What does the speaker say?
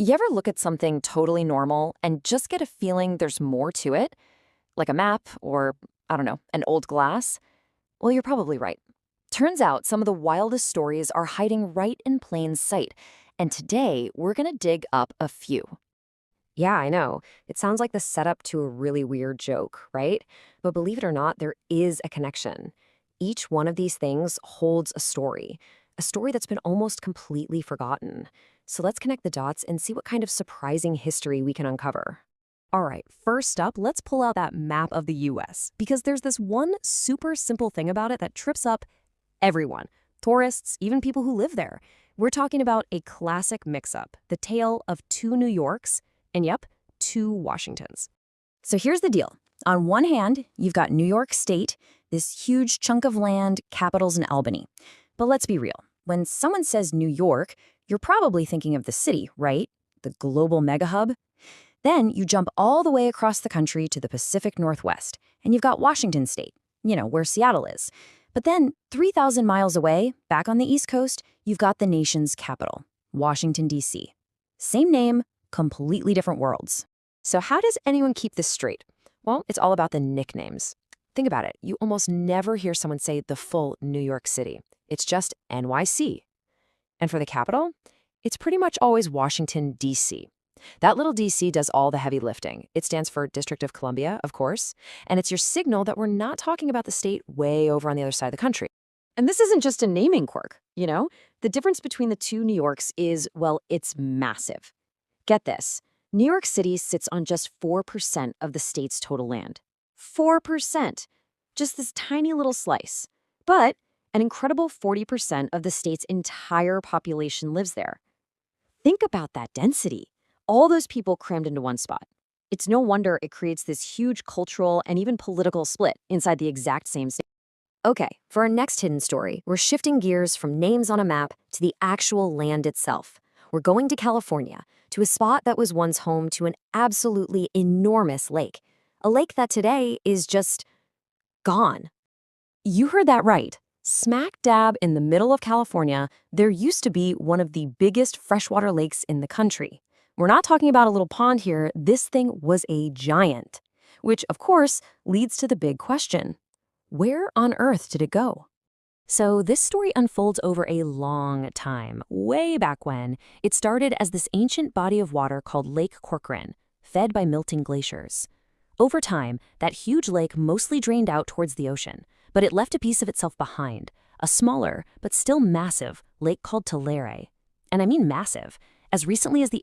You ever look at something totally normal and just get a feeling there's more to it? Like a map or, I don't know, an old glass? Well, you're probably right. Turns out some of the wildest stories are hiding right in plain sight. And today, we're going to dig up a few. Yeah, I know. It sounds like the setup to a really weird joke, right? But believe it or not, there is a connection. Each one of these things holds a story that's been almost completely forgotten. So let's connect the dots and see what kind of surprising history we can uncover. All right, first up, let's pull out that map of the US because there's this one super simple thing about it that trips up everyone, tourists, even people who live there. We're talking about a classic mix-up, the tale of two New Yorks, and yep, two Washingtons. So here's the deal. On one hand, you've got New York State, this huge chunk of land, capitals in Albany. But let's be real. When someone says New York, you're probably thinking of the city, right? The global mega hub. Then you jump all the way across the country to the Pacific Northwest, and you've got Washington State, where Seattle is. But then 3,000 miles away, back on the East Coast, you've got the nation's capital, Washington, D.C. Same name, completely different worlds. So how does anyone keep this straight? Well, it's all about the nicknames. Think about it. You almost never hear someone say the full New York City. It's just NYC. And for the capital, it's pretty much always Washington, D.C. That little D.C. does all the heavy lifting. It stands for District of Columbia, of course, and it's your signal that we're not talking about the state way over on the other side of the country. And this isn't just a naming quirk, you know? The difference between the two New Yorks is, well, it's massive. Get this. New York City sits on just 4% of the state's total land. 4%. Just this tiny little slice. But an incredible 40% of the state's entire population lives there. Think about that density. All those people crammed into one spot. It's no wonder it creates this huge cultural and even political split inside the exact same state. Okay, for our next hidden story, we're shifting gears from names on a map to the actual land itself. We're going to California, to a spot that was once home to an absolutely enormous lake. A lake that today is just gone. You heard that right. Smack dab in the middle of California, there used to be one of the biggest freshwater lakes in the country. We're not talking about a little pond here. This thing was a giant, which, of course, leads to the big question. Where on earth did it go? So this story unfolds over a long time, way back when. It started as this ancient body of water called Lake Corcoran, fed by melting glaciers. Over time, that huge lake mostly drained out towards the ocean, but it left a piece of itself behind, a smaller, but still massive, lake called Tulare. And I mean massive. As recently as the